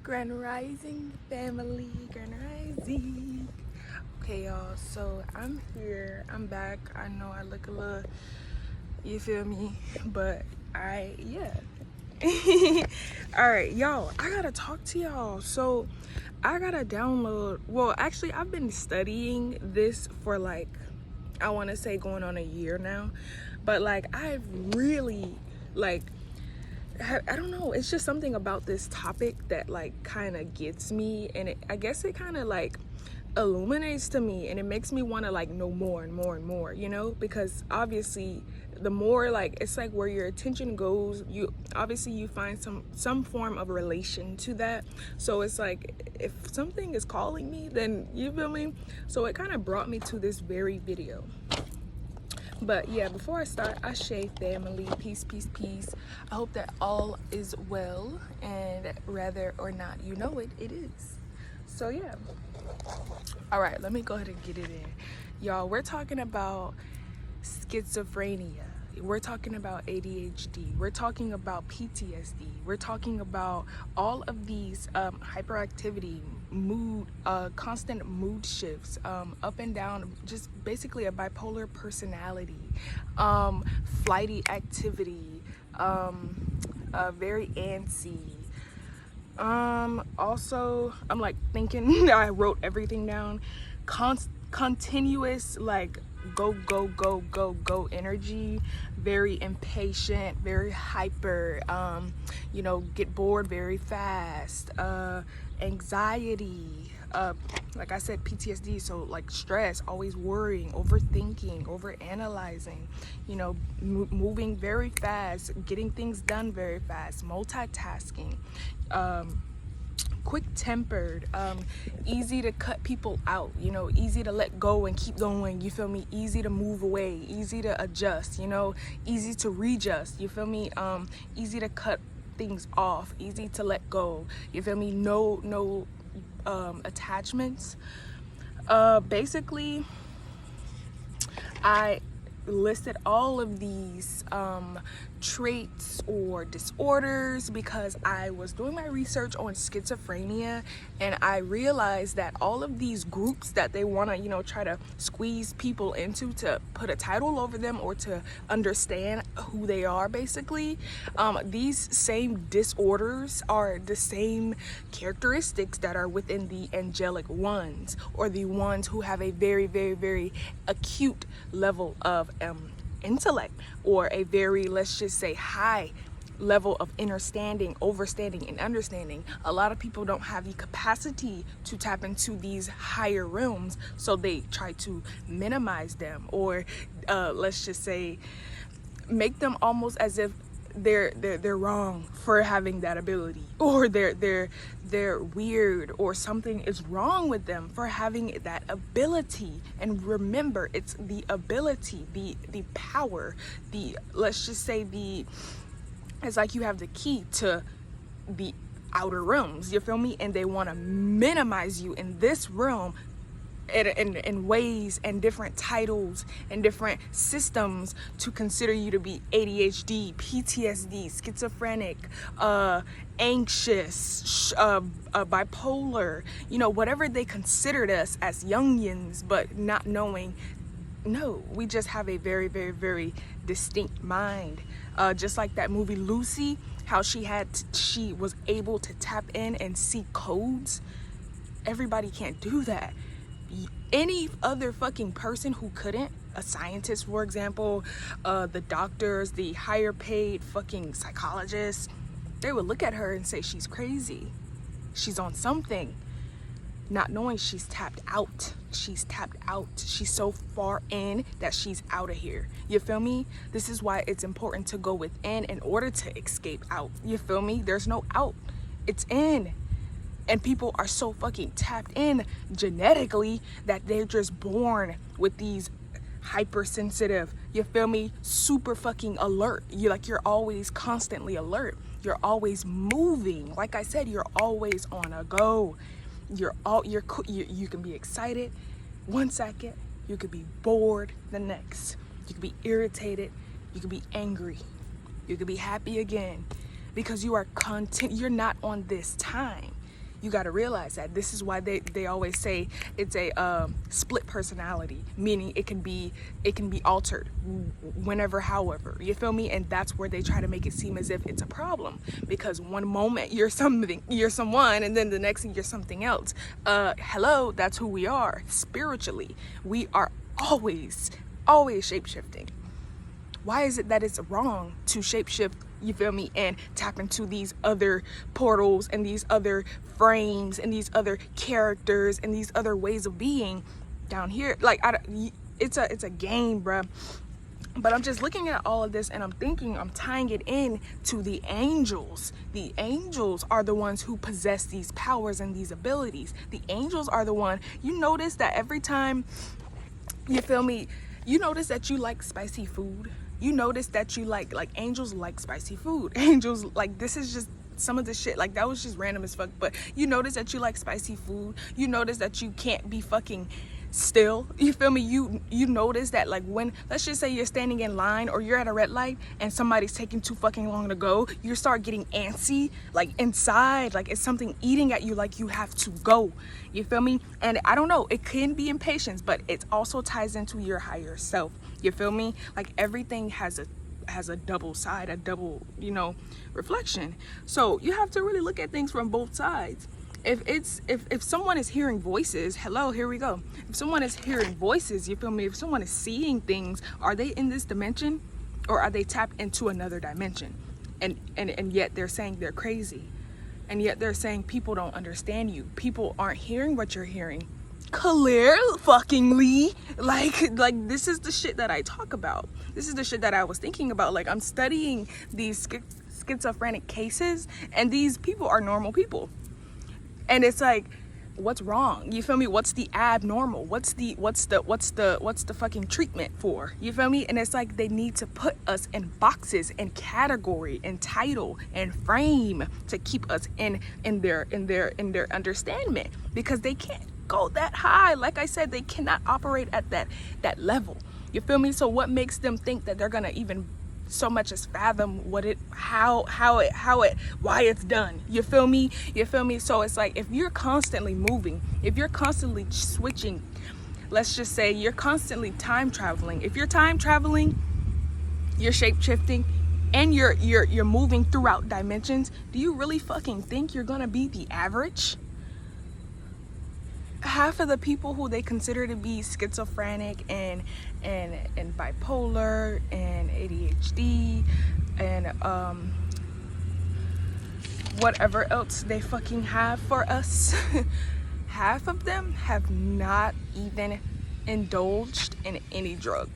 Grand Rising family, Grand Rising. Okay, y'all, so I'm here, I'm back. I know I look a little, you feel me, but yeah. All right, y'all, I gotta talk to y'all. So I gotta download, well, actually, I've been studying this for like, I want to say going on a year now, but like I've really like, I don't know, it's just something about this topic that like kind of gets me, and I guess it kind of like illuminates to me, and it makes me want to like know more and more and more, you know, because obviously the more like, it's like where your attention goes, you obviously you find some form of relation to that. So it's like if something is calling me, then you feel me. So it kind of brought me to this very video. But yeah, before I start, Ashe family, peace, peace, peace. I hope that all is well, and whether or not you know it, it is. So yeah. All right, let me go ahead and get it in. Y'all, we're talking about schizophrenia. We're talking about ADHD. We're talking about PTSD. We're talking about all of these hyperactivity, mood, constant mood shifts, up and down, just basically a bipolar personality, flighty activity, very antsy. Also, I'm like thinking, I wrote everything down. Continuous like go energy, very impatient, very hyper, you know, get bored very fast, anxiety, like I said, PTSD, so like stress, always worrying, overthinking, overanalyzing, you know, moving very fast, getting things done very fast, multitasking, quick-tempered, easy to cut people out, you know, easy to let go and keep going, you feel me, easy to move away, easy to adjust, you know, easy to readjust, you feel me, easy to cut things off, easy to let go, you feel me, no attachments. Basically, I listed all of these traits or disorders because I was doing my research on schizophrenia, and I realized that all of these groups that they want to, you know, try to squeeze people into to put a title over them or to understand who they are, basically, these same disorders are the same characteristics that are within the angelic ones, or the ones who have a very, very, very acute level of intellect, or a very, let's just say, high level of understanding, and understanding. A lot of people don't have the capacity to tap into these higher realms, so they try to minimize them, or let's just say make them almost as if they're wrong for having that ability, or they're weird, or something is wrong with them for having that ability. And remember, it's the ability, the power, the, let's just say, it's like you have the key to the outer realms, you feel me, and they want to minimize you in this realm in ways and different titles and different systems to consider you to be ADHD, PTSD, schizophrenic, anxious, bipolar, you know, whatever they considered us as youngins, but not knowing, no, we just have a very, very, very distinct mind. Just like that movie Lucy, how she was able to tap in and see codes. Everybody can't do that. Any other fucking person who couldn't, a scientist, for example, the doctors, the higher paid fucking psychologists, they would look at her and say she's crazy, she's on something, not knowing she's tapped out. She's so far in that she's out of here, you feel me? This is why it's important to go within in order to escape out, you feel me? There's no out, it's in. And people are so fucking tapped in genetically that they're just born with these hypersensitive, you feel me, super fucking alert. You're always constantly alert. You're always moving. Like I said, you're always on a go. You can be excited one second, you could be bored the next. You could be irritated, you could be angry, you could be happy again, because you are you're not on this time. You got to realize that. This is why they always say it's a split personality, meaning it can be altered whenever, however, you feel me? And that's where they try to make it seem as if it's a problem, because one moment you're someone, and then the next thing you're something else. Hello, that's who we are spiritually. We are always shape-shifting. Why is it that it's wrong to shapeshift, you feel me, and tap into these other portals and these other frames and these other characters and these other ways of being down here? Like, it's a game, bruh. But I'm just looking at all of this and I'm tying it in to the angels. The angels are the ones who possess these powers and these abilities. The angels are the one, you notice that every time, you feel me, you notice that you like spicy food. You notice that you like angels like spicy food. Angels, like, this is just some of the shit, like, that was just random as fuck. But you notice that you like spicy food. You notice that you can't be fucking still, you feel me? You notice that, like, when, let's just say you're standing in line or you're at a red light and somebody's taking too fucking long to go, you start getting antsy, like, inside, like it's something eating at you, like you have to go, you feel me? And I don't know, it can be impatience, but it also ties into your higher self, you feel me? Like, everything has a double side, a double, you know, reflection. So you have to really look at things from both sides. If someone is hearing voices, hello, here we go. If someone is hearing voices, you feel me? If someone is seeing things, are they in this dimension or are they tapped into another dimension? And yet they're saying they're crazy. And yet they're saying people don't understand you. People aren't hearing what you're hearing. Clear fuckingly. Like this is the shit that I talk about. This is the shit that I was thinking about. Like, I'm studying these schizophrenic cases, and these people are normal people. And it's like, what's wrong? You feel me? What's the abnormal? What's the fucking treatment for? You feel me? And it's like they need to put us in boxes and category and title and frame to keep us in their understanding, because they can't go that high. Like I said, they cannot operate at that level. You feel me? So what makes them think that they're gonna even so much as fathom why it's done? You feel me? So it's like, if you're constantly moving, if you're constantly switching, let's just say you're constantly time traveling. If you're time traveling, you're shape shifting, and you're moving throughout dimensions, do you really fucking think you're gonna be the average? Half of the people who they consider to be schizophrenic and bipolar and ADHD and whatever else they fucking have for us, half of them have not even indulged in any drug.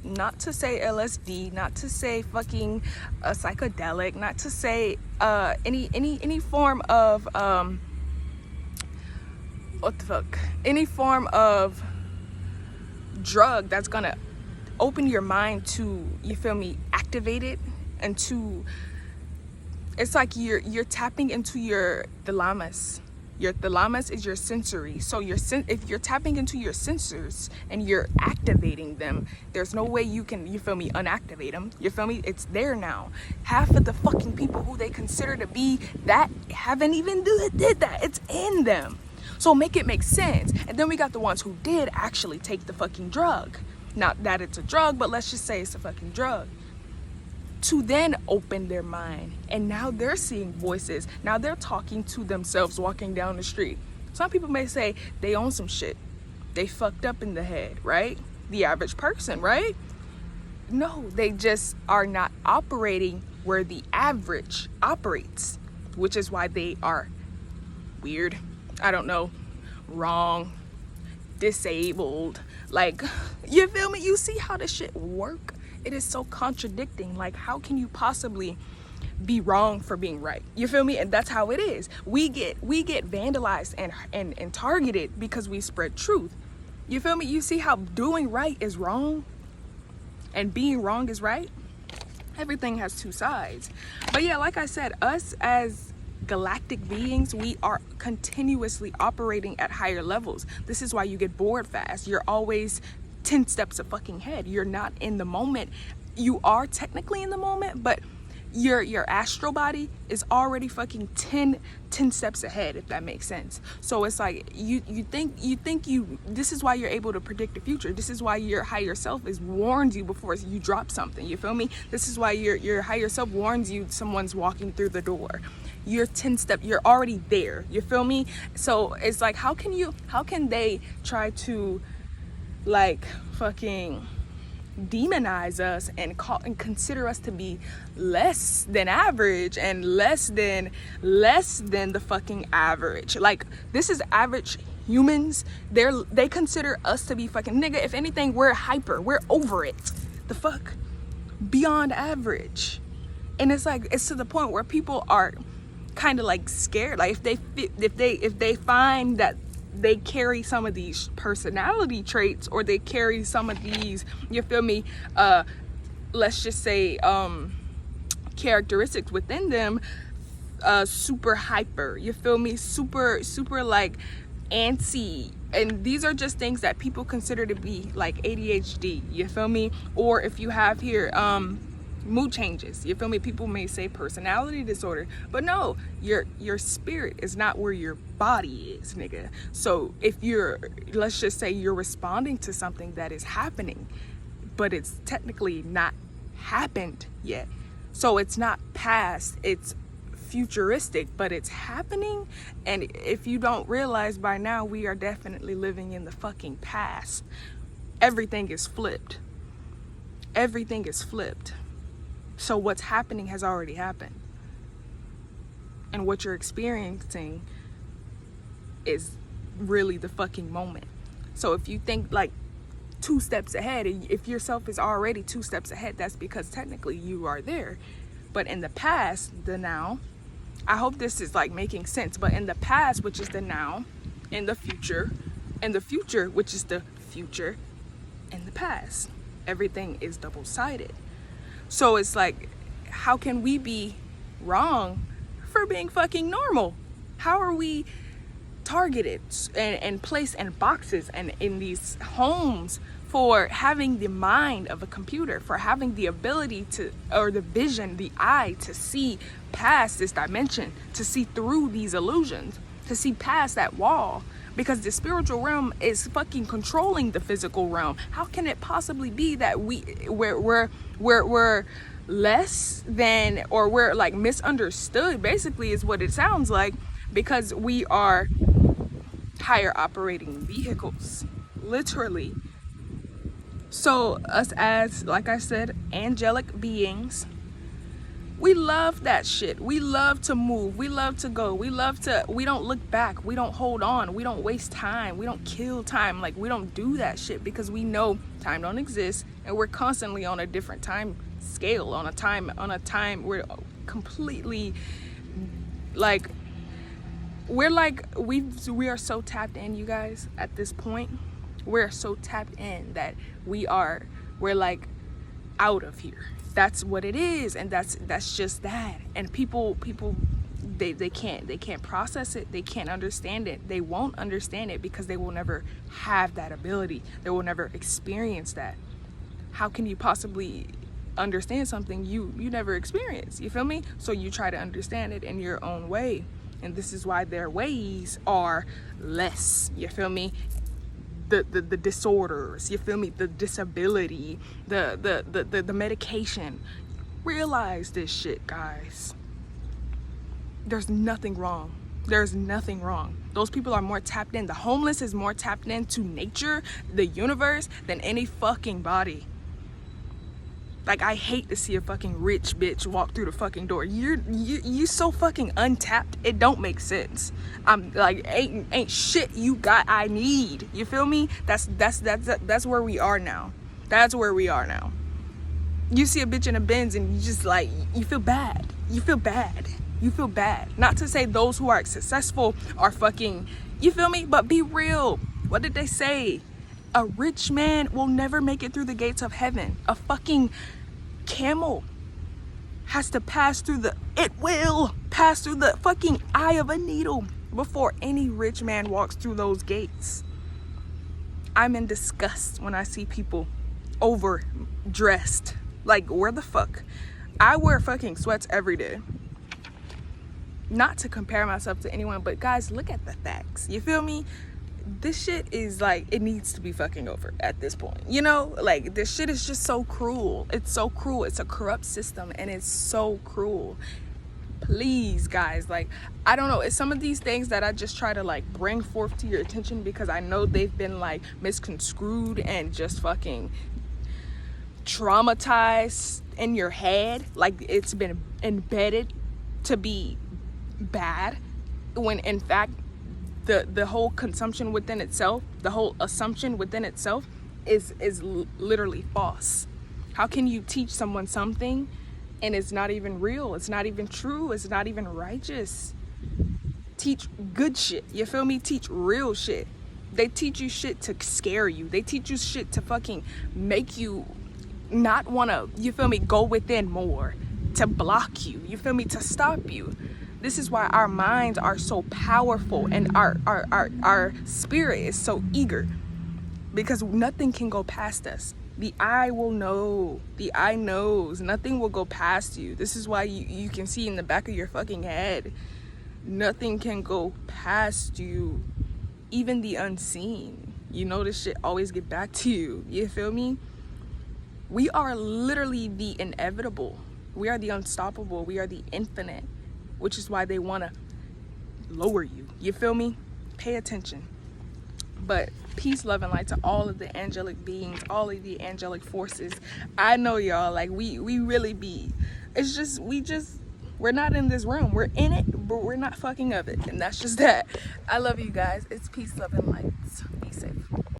Not to say LSD, not to say fucking psychedelic, not to say any form of what the fuck, any form of drug that's gonna open your mind to, you feel me, activate it, and to, it's like you're tapping into your thalamus. Your thalamus is your sensory. So if you're tapping into your sensors and you're activating them, there's no way you can, you feel me, unactivate them. You feel me? It's there now. Half of the fucking people who they consider to be that haven't even did that. It's in them. So make it make sense. And then we got the ones who did actually take the fucking drug. Not that it's a drug, but let's just say it's a fucking drug. To then open their mind. And now they're seeing voices. Now they're talking to themselves walking down the street. Some people may say they own some shit. They fucked up in the head, right? The average person, right? No, they just are not operating where the average operates, which is why they are weird. I don't know, wrong, disabled. Like, you feel me? You see how this shit work? It is so contradicting. Like, how can you possibly be wrong for being right? You feel me? And that's how it is. We get vandalized and targeted because we spread truth. You feel me? You see how doing right is wrong and being wrong is right? Everything has two sides. But yeah, like I said, us as galactic beings, we are continuously operating at higher levels. This is why you get bored fast. You're always 10 steps a fucking ahead. You're not in the moment. You are technically in the moment, but your astral body is already fucking 10 steps ahead, if that makes sense. So it's like you think this is why you're able to predict the future. This is why your higher self is warns you before you drop something, you feel me? This is why your higher self warns you someone's walking through the door. You're 10 steps, you're already there, you feel me? So it's like, how can they try to like fucking demonize us and consider us to be less than average and less than the fucking average? Like, this is average humans. They consider us to be fucking, nigga, if anything, we're hyper, we're over it, the fuck, beyond average. And it's like, it's to the point where people are kind of like scared. Like, if they find that they carry some of these personality traits, or they carry some of these, you feel me, let's just say characteristics within them, super hyper, you feel me, super like antsy, and these are just things that people consider to be like ADHD, you feel me? Or if you have here mood changes, you feel me, people may say personality disorder, but no, your spirit is not where your body is, nigga. So if let's just say you're responding to something that is happening, but it's technically not happened yet, so it's not past, it's futuristic, but it's happening. And if you don't realize by now, we are definitely living in the fucking past. Everything is flipped. So what's happening has already happened. And what you're experiencing is really the fucking moment. So if you think like 2 steps ahead, if yourself is already 2 steps ahead, that's because technically you are there. But in the past, the now, I hope this is like making sense, but in the past, which is the now, in the future, which is the future, in the past, everything is double-sided. So it's like, how can we be wrong for being fucking normal? How are we targeted and placed in boxes and in these homes for having the mind of a computer, for having the ability to, or the vision, the eye to see past this dimension, to see through these illusions, to see past that wall? Because the spiritual realm is fucking controlling the physical realm. How can it possibly be that we're less than, or we're like misunderstood, basically, is what it sounds like, because we are higher operating vehicles, literally. So us as, like I said, angelic beings, we love that shit. We love to move. We love to go. We don't look back. We don't hold on. We don't waste time. We don't kill time. Like, we don't do that shit because we know time don't exist, and we're constantly on a different time scale, on a time, we're completely like, we are so tapped in, you guys, at this point. We're so tapped in that we're like out of here. That's what it is, and that's just that. And people they can't process it. They can't understand it. They won't understand it because they will never have that ability. They will never experience that. How can you possibly understand something you never experienced? You feel me? So you try to understand it in your own way, and this is why their ways are less. You feel me? The disorders, you feel me, the disability, the medication. Realize this shit, guys. There's nothing wrong. There's nothing wrong. Those people are more tapped in. The homeless is more tapped into nature, the universe, than any fucking body. Like, I hate to see a fucking rich bitch walk through the fucking door. You so fucking untapped, it don't make sense. I'm like, ain't shit you got I need. You feel me? That's where we are now. That's where we are now. You see a bitch in a Benz and you just like, you feel bad. You feel bad. Not to say those who are successful are fucking, you feel me? But be real. What did they say? A rich man will never make it through the gates of heaven. A fucking camel has to pass through the fucking eye of a needle before any rich man walks through those gates. I'm in disgust when I see people overdressed. Like, where the fuck? I wear fucking sweats every day. Not to compare myself to anyone, but guys, look at the facts. You feel me? This shit is like, it needs to be fucking over at this point. You know, like, this shit is just so cruel. It's so cruel. It's a corrupt system, and it's so cruel. Please, guys, like, I don't know, it's some of these things that I just try to like bring forth to your attention because I know they've been like misconstrued and just fucking traumatized in your head. Like, it's been embedded to be bad, when in fact the whole consumption within itself, the whole assumption within itself is literally false. How can you teach someone something and it's not even real, it's not even true, it's not even righteous? Teach good shit, you feel me? Teach real shit. They teach you shit to scare you. They teach you shit to fucking make you not want to, you feel me, go within more, to block you, you feel me, to stop you. This is why our minds are so powerful and our spirit is so eager, because nothing can go past us. The eye will know. The eye knows. Nothing will go past you. This is why you can see in the back of your fucking head. Nothing can go past you. Even the unseen. You know, this shit always get back to you. You feel me? We are literally the inevitable. We are the unstoppable. We are the infinite. Which is why they want to lower you. You feel me? Pay attention. But peace, love, and light to all of the angelic beings, all of the angelic forces. I know y'all, like, we really be. It's just, we're not in this room. We're in it, but we're not fucking of it. And that's just that. I love you guys. It's peace, love, and light. Be safe.